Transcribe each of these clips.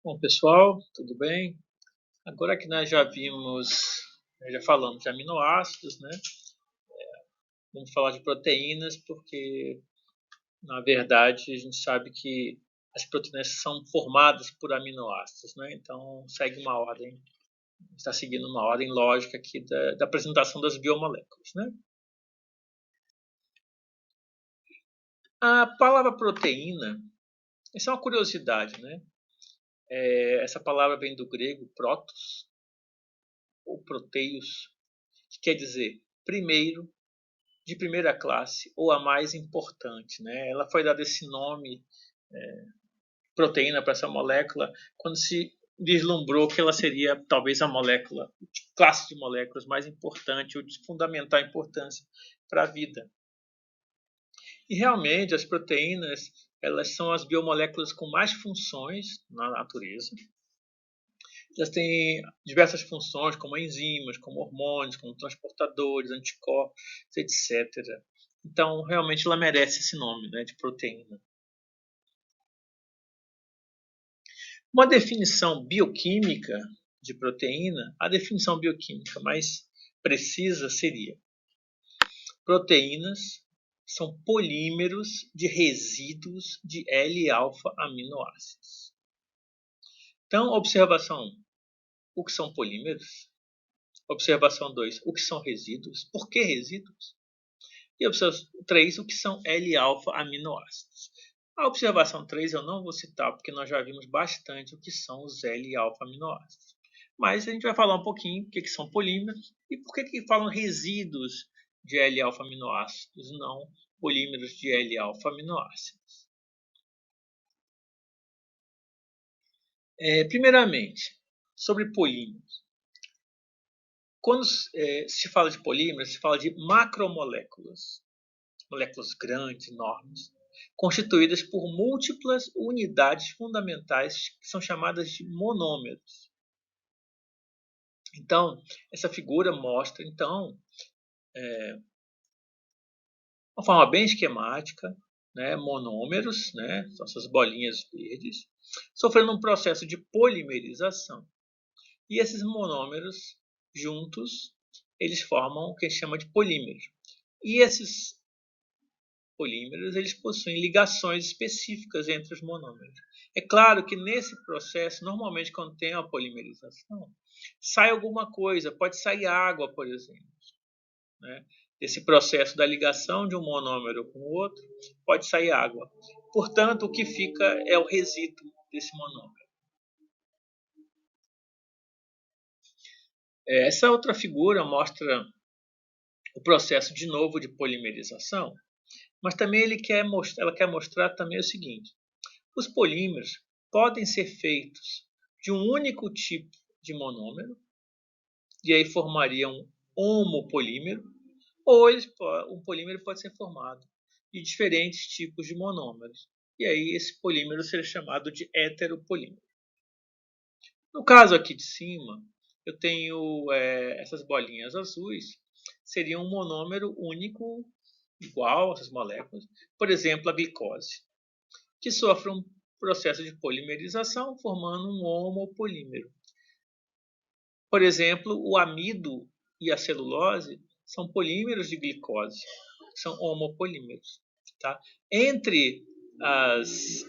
Bom, pessoal, tudo bem? Agora que nós já falamos de aminoácidos, né? Vamos falar de proteínas, porque na verdade a gente sabe que as proteínas são formadas por aminoácidos, né? Então segue uma ordem, está seguindo uma ordem lógica aqui da apresentação das biomoléculas, né? A palavra proteína, essa é uma curiosidade, né? Essa palavra vem do grego protos ou proteios, que quer dizer primeiro, de primeira classe ou a mais importante, né? Ela foi dada esse nome, proteína, para essa molécula quando se vislumbrou que ela seria talvez a molécula, classe de moléculas mais importante ou de fundamental importância para a vida. E realmente as proteínas, elas são as biomoléculas com mais funções na natureza. Elas têm diversas funções, como enzimas, como hormônios, como transportadores, anticorpos, etc. Então, realmente, ela merece esse nome, né, de proteína. Uma definição bioquímica de proteína, a definição bioquímica mais precisa seria: proteínas são polímeros de resíduos de L-alfa-aminoácidos. Então, observação 1, o que são polímeros? Observação 2, o que são resíduos? Por que resíduos? E observação 3, o que são L-alfa-aminoácidos? A observação 3 eu não vou citar, porque nós já vimos bastante o que são os L-alfa-aminoácidos. Mas a gente vai falar um pouquinho o que são polímeros e por que falam resíduos de L-alfa-aminoácidos, não polímeros de L-alfa-aminoácidos. Primeiramente, sobre polímeros. Quando se fala de polímeros, se fala de macromoléculas, moléculas grandes, enormes, constituídas por múltiplas unidades fundamentais que são chamadas de monômeros. Então, essa figura mostra, então, uma forma bem esquemática, né, monômeros, né, são essas bolinhas verdes, sofrendo um processo de polimerização. E esses monômeros, juntos, eles formam o que a gente chama de polímero. E esses polímeros, eles possuem ligações específicas entre os monômeros. É claro que nesse processo, normalmente quando tem a polimerização, sai alguma coisa, pode sair água, por exemplo. Né? Desse processo da ligação de um monômero com o outro, pode sair água. Portanto, o que fica é o resíduo desse monômero. Essa outra figura mostra o processo de novo de polimerização, mas também ela quer mostrar também o seguinte: os polímeros podem ser feitos de um único tipo de monômero, e aí formaria um homopolímero, ou um polímero pode ser formado de diferentes tipos de monômeros, e aí esse polímero seria chamado de heteropolímero. No caso aqui de cima, eu tenho essas bolinhas azuis, seria um monômero único, igual essas moléculas, por exemplo, a glicose, que sofre um processo de polimerização, formando um homopolímero. Por exemplo, o amido e a celulose são polímeros de glicose, são homopolímeros. Tá? Entre os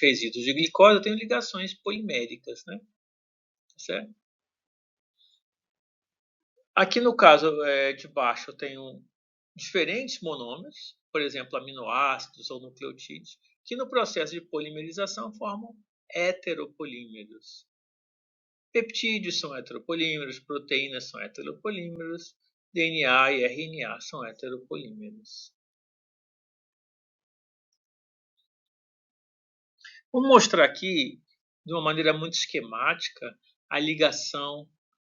resíduos de glicose, eu tenho ligações poliméricas. Né? Certo? Aqui no caso de baixo, eu tenho diferentes monômeros, por exemplo, aminoácidos ou nucleotídeos, que no processo de polimerização formam heteropolímeros. Peptídeos são heteropolímeros, proteínas são heteropolímeros, DNA e RNA são heteropolímeros. Vou mostrar aqui, de uma maneira muito esquemática, a ligação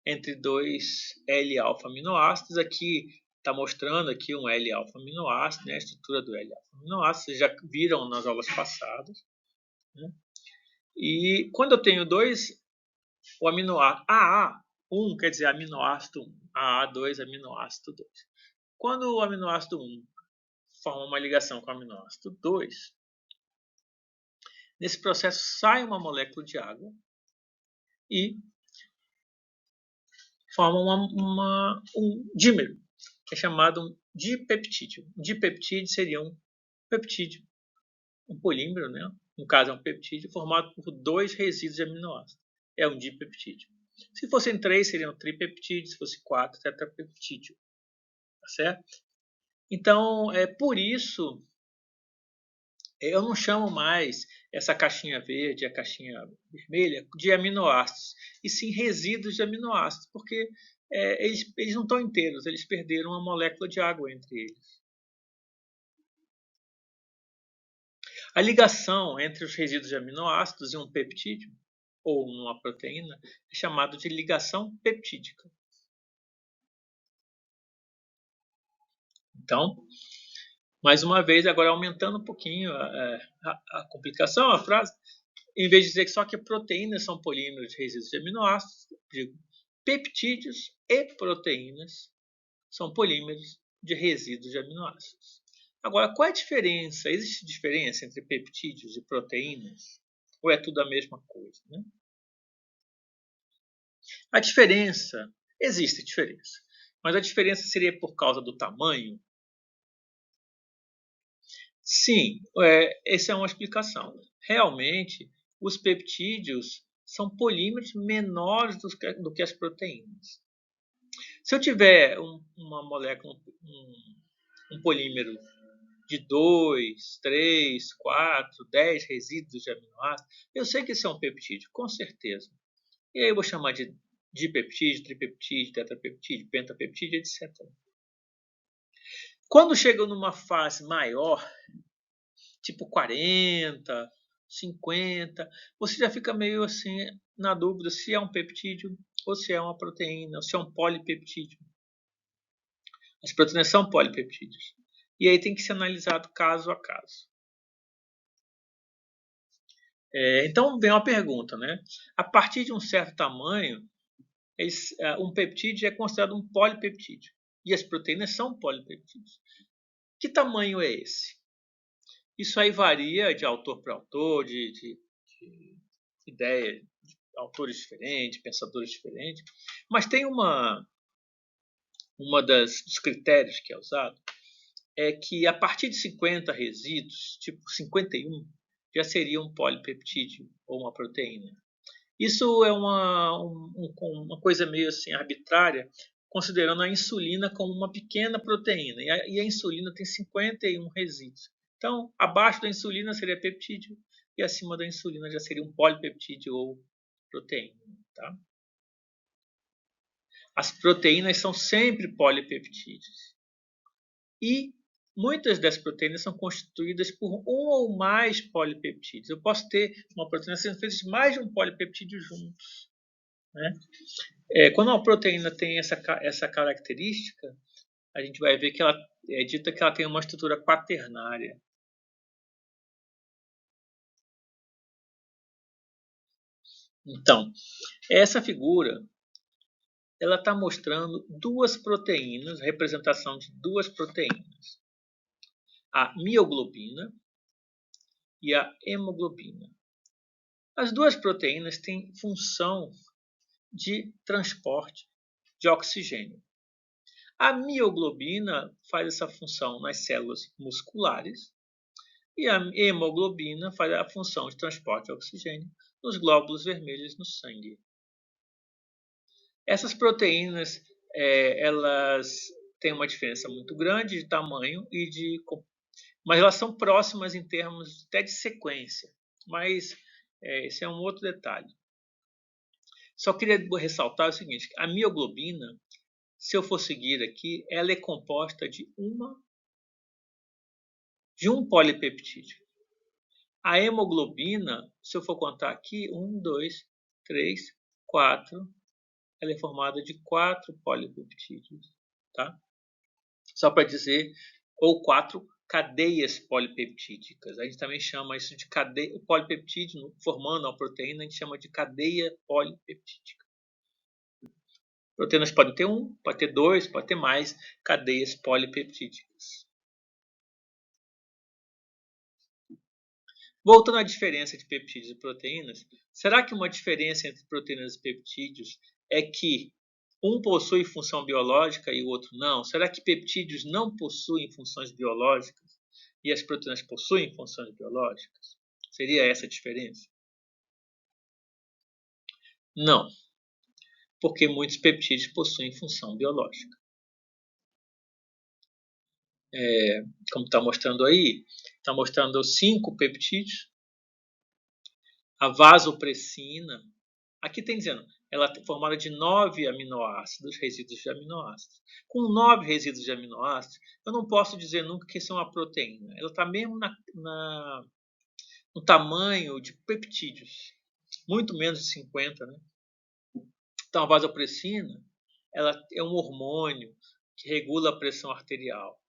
entre dois L-alfa-aminoácidos. Aqui está mostrando aqui um L-alfa-aminoácido, né, a estrutura do L-alfa-aminoácido, vocês já viram nas aulas passadas. Né? E quando eu tenho o aminoácido AA1, quer dizer aminoácido 1, AA2, aminoácido 2. Quando o aminoácido 1 forma uma ligação com o aminoácido 2, Nesse processo sai uma molécula de água e forma um dímero, que é chamado um dipeptídeo. Um dipeptídeo seria um peptídeo, um polímero, né? No caso é um peptídeo formado por 2 resíduos de aminoácidos. É um dipeptídeo. Se fossem 3, seriam tripeptídeo, se fosse 4, tetrapeptídeo. Tá certo? Então, por isso, eu não chamo mais essa caixinha verde, a caixinha vermelha, de aminoácidos, e sim resíduos de aminoácidos, porque eles não estão inteiros, eles perderam uma molécula de água entre eles. A ligação entre os resíduos de aminoácidos e um peptídeo, ou uma proteína, é chamada de ligação peptídica. Então, mais uma vez, agora aumentando um pouquinho a complicação, a frase, em vez de dizer que só que proteínas são polímeros de resíduos de aminoácidos, digo, peptídeos e proteínas são polímeros de resíduos de aminoácidos. Agora, qual é a diferença? Existe diferença entre peptídeos e proteínas? Ou é tudo a mesma coisa? Né? A diferença, existe diferença, mas a diferença seria por causa do tamanho? Sim, essa é uma explicação. Realmente, os peptídeos são polímeros menores do que as proteínas. Se eu tiver uma molécula, um polímero de 2, 3, 4, 10 resíduos de aminoácidos, eu sei que isso é um peptídeo, com certeza. E aí eu vou chamar de dipeptídeo, tripeptídeo, tetrapeptídeo, pentapeptídeo, etc. Quando chega numa fase maior, tipo 40, 50, você já fica meio assim na dúvida se é um peptídeo ou se é uma proteína, ou se é um polipeptídeo. As proteínas são polipeptídeos. E aí tem que ser analisado caso a caso. Então vem uma pergunta, né? A partir de um certo tamanho, um peptídeo é considerado um polipeptídeo. E as proteínas são polipeptídeos. Que tamanho é esse? Isso aí varia de autor para autor, de ideia, de autores diferentes, pensadores diferentes. Mas tem dos critérios que é usado, é que a partir de 50 resíduos, tipo 51, já seria um polipeptídeo ou uma proteína. Isso é uma coisa meio assim arbitrária, considerando a insulina como uma pequena proteína. E a insulina tem 51 resíduos. Então, abaixo da insulina seria peptídeo e acima da insulina já seria um polipeptídeo ou proteína. Tá? As proteínas são sempre polipeptídeos. E muitas das proteínas são constituídas por um ou mais polipeptídeos. Eu posso ter uma proteína sendo feita de mais de um polipeptídeo juntos. Né? Quando uma proteína tem essa característica, a gente vai ver que ela é dita que ela tem uma estrutura quaternária. Então, essa figura ela está mostrando duas proteínas, representação de duas proteínas. A mioglobina e a hemoglobina. As duas proteínas têm função de transporte de oxigênio. A mioglobina faz essa função nas células musculares e a hemoglobina faz a função de transporte de oxigênio nos glóbulos vermelhos no sangue. Essas proteínas elas têm uma diferença muito grande de tamanho mas elas são próximas em termos até de sequência. Mas esse é um outro detalhe. Só queria ressaltar o seguinte: a mioglobina, se eu for seguir aqui, ela é composta de um polipeptídeo. A hemoglobina, se eu for contar aqui, 1, 2, 3, 4, ela é formada de 4 polipeptídeos, tá? Só para dizer, ou 4 cadeias polipeptídicas. A gente também chama isso de cadeia, o polipeptídeo formando a proteína, a gente chama de cadeia polipeptídica. Proteínas podem ter 1, pode ter 2, pode ter mais cadeias polipeptídicas. Voltando à diferença de peptídeos e proteínas, será que uma diferença entre proteínas e peptídeos é que um possui função biológica e o outro não? Será que peptídeos não possuem funções biológicas e as proteínas possuem funções biológicas? Seria essa a diferença? Não, porque muitos peptídeos possuem função biológica. Como está mostrando aí, está mostrando 5 peptídeos. A vasopressina, aqui tem dizendo, ela é formada de 9 aminoácidos, resíduos de aminoácidos. Com 9 resíduos de aminoácidos, eu não posso dizer nunca que isso é uma proteína. Ela está mesmo no tamanho de peptídeos, muito menos de 50, né? Então, a vasopressina, ela é um hormônio que regula a pressão arterial,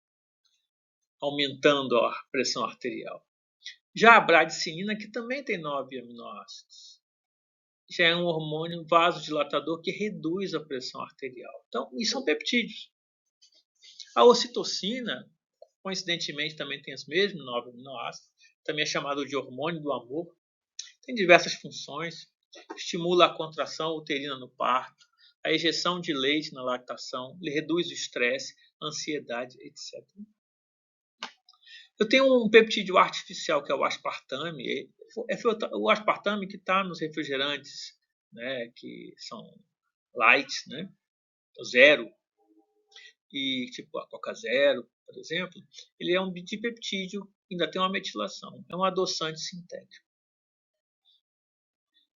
aumentando a pressão arterial. Já a bradicinina, que também tem 9 aminoácidos, já é um hormônio vasodilatador que reduz a pressão arterial. Então, isso são peptídeos. A ocitocina, coincidentemente, também tem os mesmos 9 aminoácidos, também é chamado de hormônio do amor. Tem diversas funções, estimula a contração uterina no parto, a ejeção de leite na lactação, reduz o estresse, ansiedade, etc. Eu tenho um peptídeo artificial, que é o aspartame. É o aspartame que está nos refrigerantes, né, que são light, né, zero, e tipo a Coca Zero, por exemplo. Ele é um dipeptídeo, ainda tem uma metilação. É um adoçante sintético.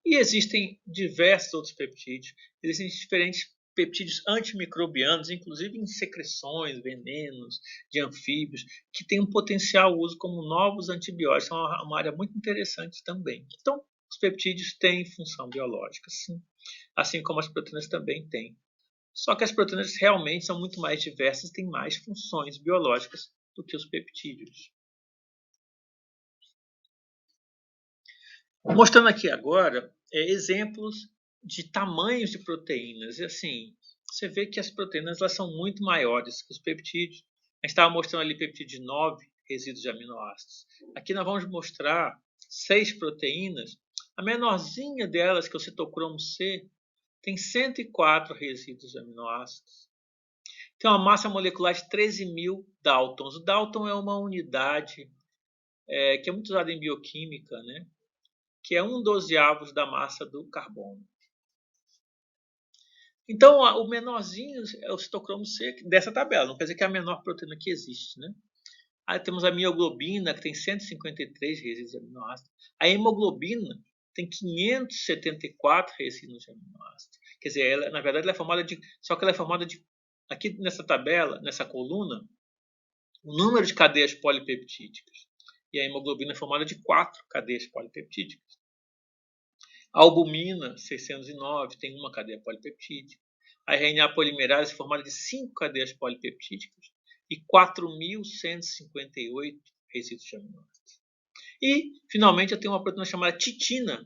E existem diversos outros peptídeos. Existem diferentes peptídeos antimicrobianos, inclusive em secreções, venenos de anfíbios, que têm um potencial uso como novos antibióticos. É uma área muito interessante também. Então, os peptídeos têm função biológica, sim, assim como as proteínas também têm. Só que as proteínas realmente são muito mais diversas, têm mais funções biológicas do que os peptídeos. Mostrando aqui agora exemplos de tamanhos de proteínas. E assim, você vê que as proteínas elas são muito maiores que os peptídeos. A gente estava mostrando ali peptídeo de 9 resíduos de aminoácidos. Aqui nós vamos mostrar 6 proteínas. A menorzinha delas, que é o citocromo C, tem 104 resíduos de aminoácidos. Tem uma massa molecular de 13.000 Daltons. O Dalton é uma unidade que é muito usada em bioquímica, né? Que é 1/12 da massa do carbono. Então, o menorzinho é o citocromo C dessa tabela, não quer dizer que é a menor proteína que existe, né? Aí temos a mioglobina, que tem 153 resíduos de aminoácidos. A hemoglobina tem 574 resíduos de aminoácidos. Quer dizer, ela, na verdade, ela é formada de... Só que ela é formada de... Aqui nessa tabela, nessa coluna, o número de cadeias polipeptídicas. E a hemoglobina é formada de 4 cadeias polipeptídicas. A albumina, 609, tem uma cadeia polipeptídica. A RNA polimerase é formada de 5 cadeias polipeptídicas e 4.158 resíduos de aminoácidos. E, finalmente, eu tenho uma proteína chamada titina,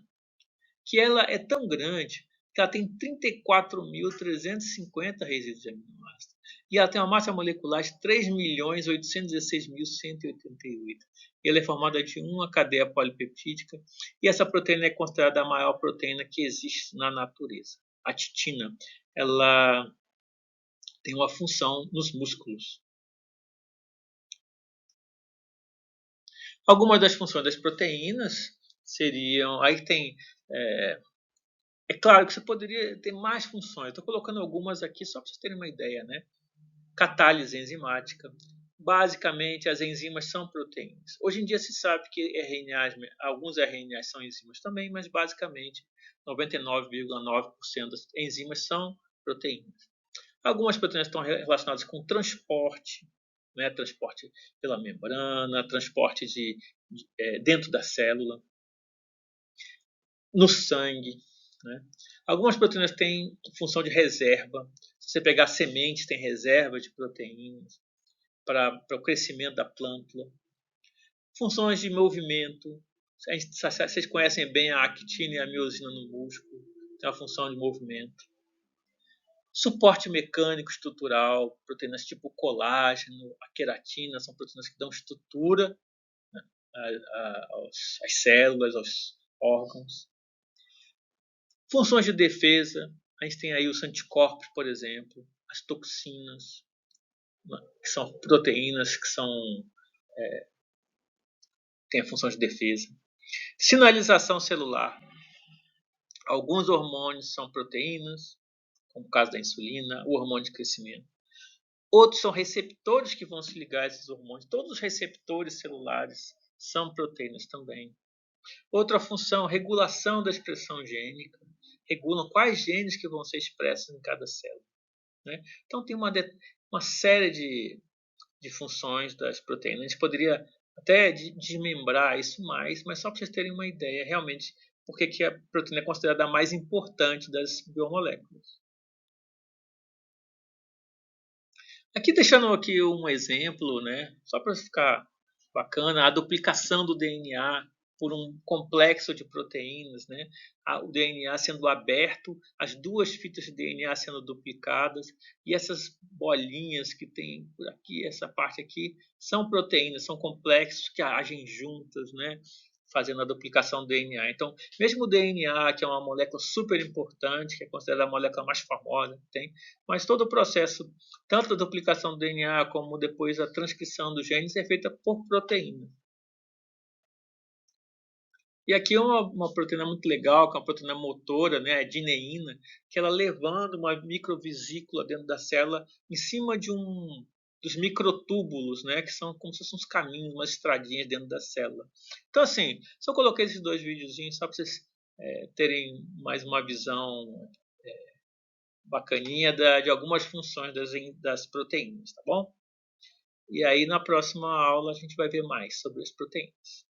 que ela é tão grande que ela tem 34.350 resíduos de aminoácidos. E ela tem uma massa molecular de 3.816.188. Ela é formada de uma cadeia polipeptídica e essa proteína é considerada a maior proteína que existe na natureza. A titina, ela tem uma função nos músculos. Algumas das funções das proteínas seriam... Aí tem... É claro que você poderia ter mais funções. Estou colocando algumas aqui só para vocês terem uma ideia, né? Catálise enzimática. Basicamente, as enzimas são proteínas. Hoje em dia se sabe que RNAs, alguns RNAs são enzimas também, mas basicamente 99,9% das enzimas são proteínas. Algumas proteínas estão relacionadas com transporte, né? Transporte pela membrana, transporte dentro da célula, no sangue. Né? Algumas proteínas têm função de reserva. Se você pegar sementes, tem reserva de proteínas para o crescimento da plântula. Funções de movimento. Vocês conhecem bem a actina e a miosina no músculo. Tem a função de movimento. Suporte mecânico estrutural. Proteínas tipo colágeno, a queratina, são proteínas que dão estrutura, né, às células, aos órgãos. Funções de defesa, a gente tem aí os anticorpos, por exemplo, as toxinas, que são proteínas que têm a função de defesa. Sinalização celular. Alguns hormônios são proteínas, como o caso da insulina, o hormônio de crescimento. Outros são receptores que vão se ligar a esses hormônios. Todos os receptores celulares são proteínas também. Outra função, regulação da expressão gênica. Regulam quais genes que vão ser expressos em cada célula. Né? Então tem uma série de funções das proteínas. A gente poderia até desmembrar isso mais, mas só para vocês terem uma ideia realmente por que a proteína é considerada a mais importante das biomoléculas. Aqui deixando aqui um exemplo, né, só para ficar bacana, a duplicação do DNA por um complexo de proteínas, né? O DNA sendo aberto, as duas fitas de DNA sendo duplicadas, e essas bolinhas que tem por aqui, essa parte aqui, são proteínas, são complexos que agem juntas, né? Fazendo a duplicação do DNA. Então, mesmo o DNA, que é uma molécula super importante, que é considerada a molécula mais famosa que tem, mas todo o processo, tanto da duplicação do DNA como depois a transcrição dos genes, é feita por proteína. E aqui uma proteína muito legal, que é uma proteína motora, né, a dineína, que ela levando uma microvesícula dentro da célula em cima dos microtúbulos, né, que são como se fossem uns caminhos, umas estradinhas dentro da célula. Então, assim, só coloquei esses dois videozinhos só para vocês terem mais uma visão bacaninha de algumas funções das proteínas, tá bom? E aí, na próxima aula, a gente vai ver mais sobre as proteínas.